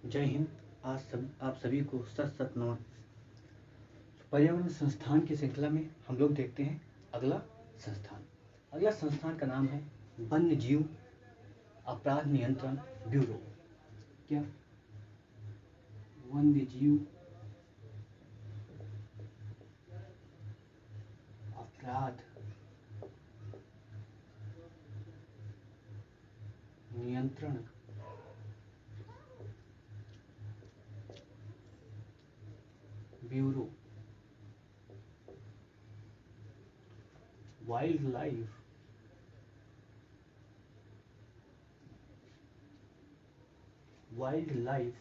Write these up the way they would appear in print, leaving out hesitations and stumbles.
जय हिंद। आप सभी को सत सत नमन। पर्यावरण संस्थान की श्रृंखला में हम लोग देखते हैं अगला संस्थान का नाम है वन्य जीव अपराध नियंत्रण ब्यूरो। क्या? वन्य जीव अपराध नियंत्रण bureau. Wild life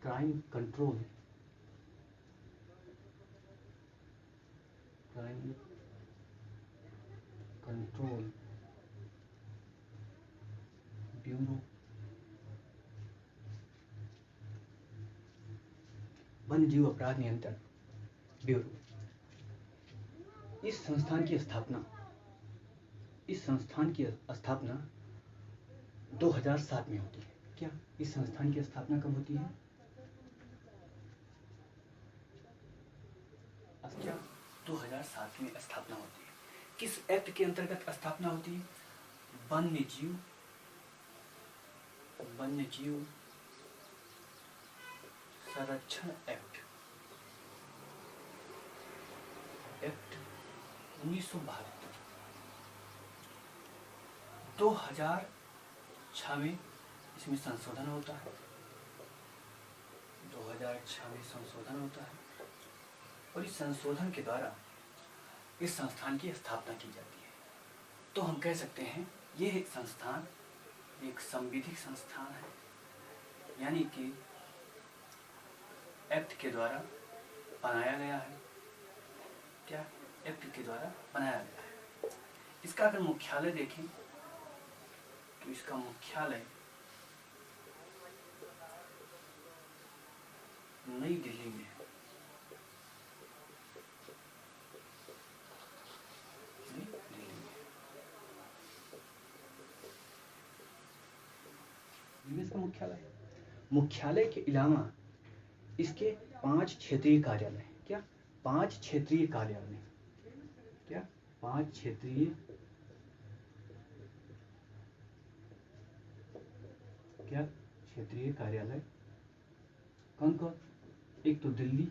crime control bureau. वन्य जीव अपराध नियंत्रण ब्यूरो। इस संस्थान की स्थापना 2007 में होती है। क्या? इस संस्थान की स्थापना कब होती है? क्या? 2007 में स्थापना होती है। किस एक्ट के अंतर्गत स्थापना होती है? वन्य जीव संरक्षण एक्ट 1972। 2006 में इसमें संशोधन होता है। 2006 में संशोधन होता है और इस संशोधन के द्वारा इस संस्थान की स्थापना की जाती है। तो हम कह सकते हैं यह संस्थान एक संविधिक संस्थान है, यानी कि एक्ट के द्वारा बनाया गया है। क्या? एक्ट के द्वारा बनाया गया है। इसका अगर मुख्यालय देखें तो इसका मुख्यालय नई दिल्ली में है। इसका मुख्यालय के अलावा इसके 5 क्षेत्रीय कार्यालय हैं। क्या? 5 क्षेत्रीय कार्यालय। क्या? 5 क्षेत्रीय कार्यालय। कौन कौन? एक तो दिल्ली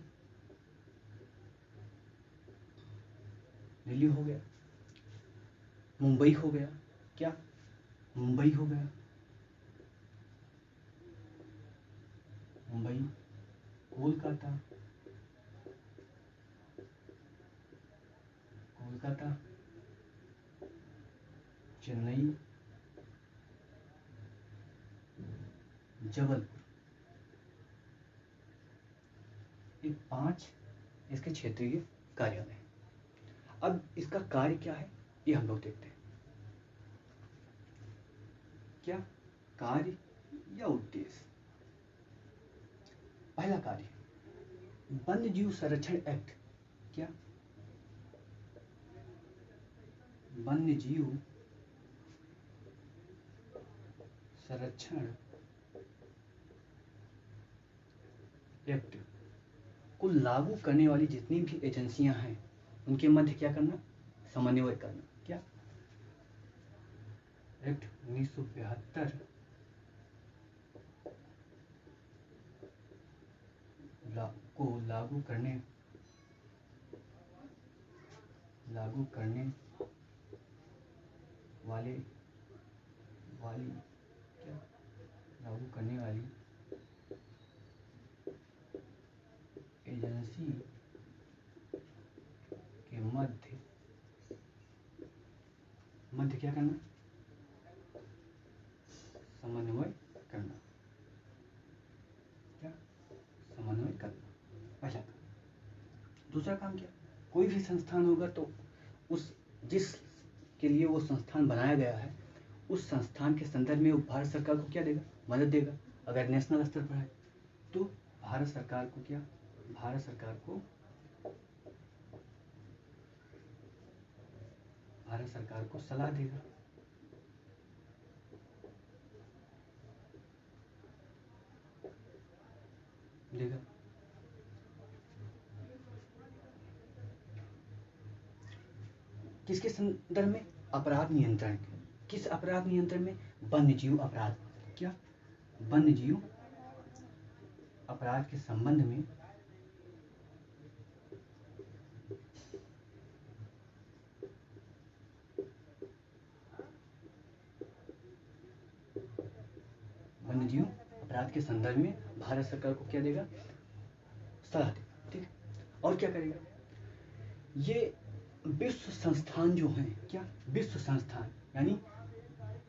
हो गया, मुंबई हो गया। क्या? मुंबई हो गया, कोलकाता, चेन्नई, जबलपुर। ये 5 इसके क्षेत्रीय कार्यालय हैं। अब इसका कार्य क्या है ये हम लोग देखते हैं। क्या कार्य या उद्देश्य? पहला कार्य वन्य जीव संरक्षण एक्ट। क्या? वन्य जीव संरक्षण एक्ट को लागू करने वाली जितनी भी एजेंसियां हैं उनके मध्य क्या करना? समन्वय करना। क्या? एक्ट 1972 को लागू करने वाली एजेंसी के मध्य क्या करना? समन्वय करना। क्या? समन्वय करना, पहला काम। दूसरा काम क्या? कोई भी संस्थान होगा तो जिस के लिए वो संस्थान बनाया गया है उस संस्थान के संदर्भ में वो भारत सरकार को क्या देगा? मदद देगा। अगर नेशनल स्तर पर है तो भारत सरकार को सलाह देगा। देगा। किसके संदर्भ में? अपराध नियंत्रण। किस अपराध नियंत्रण में? वन्य जीव अपराध। क्या? वन्य जीव अपराध के संबंध में वन्य जीव अपराध के संदर्भ में भारत सरकार को क्या देगा? सलाह देगा। ठीक है। और क्या करेगा? ये विश्व संस्थान जो हैं, क्या? विश्व संस्थान यानी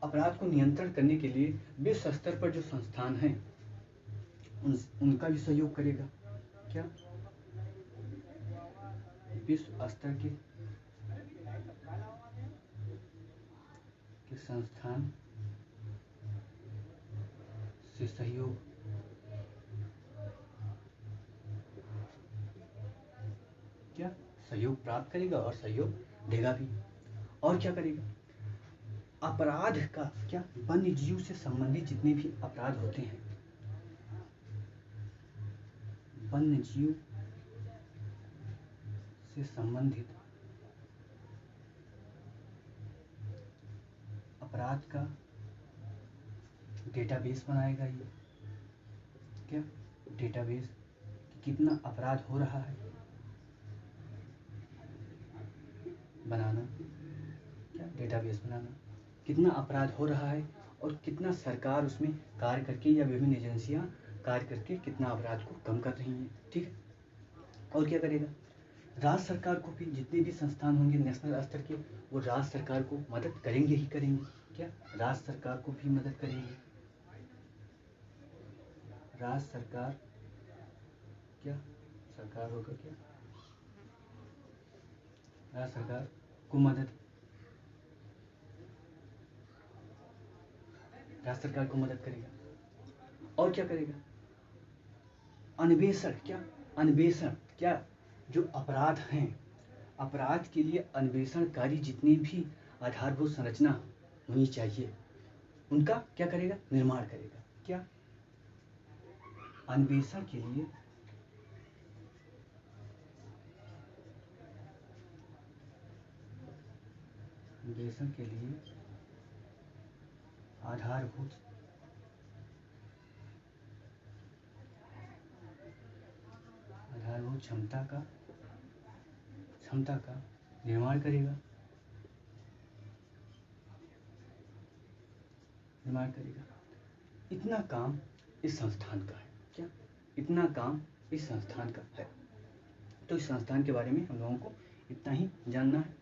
अपराध को नियंत्रण करने के लिए विश्व स्तर पर जो संस्थान हैं उनका भी सहयोग करेगा। क्या? विश्व स्तर के संस्थान से सहयोग क्या? सहयोग प्राप्त करेगा और सहयोग देगा भी। और क्या करेगा? अपराध का क्या? वन्य जीव से संबंधित जितने भी अपराध होते हैं, वन्य जीव से संबंधित अपराध का डेटाबेस बनाएगा। ये क्या? डेटाबेस, कितना अपराध हो रहा है बनाना। क्या? डेटाबेस बनाना, कितना अपराध हो रहा है और कितना सरकार उसमें कार्य करके या विभिन्न एजेंसियां कार्य करके कितना अपराध को कम कर रही हैं। ठीक है। और क्या करेगा? राज्य सरकार को भी, जितने भी संस्थान होंगे नेशनल स्तर के, वो राज्य सरकार को मदद करेंगे ही करेंगे। क्या? राज्य सरकार को भी मदद करेंगे। राज्य सरकार क्या? सरकार होगा क्या? राज्य सरकार को मदद, राज्य सरकार को मदद करेगा। और क्या करेगा? अन्वेषण। क्या? अन्वेषण, क्या? जो अपराध हैं, अपराध के लिए अन्वेषणकारी जितनी भी आधारभूत संरचना होनी चाहिए उनका क्या करेगा? निर्माण करेगा। क्या? अन्वेषण के लिए आधारभूत क्षमता का निर्माण करेगा। इतना काम इस संस्थान का है। क्या? इतना काम इस संस्थान का है। तो इस संस्थान के बारे में हम लोगों को इतना ही जानना है।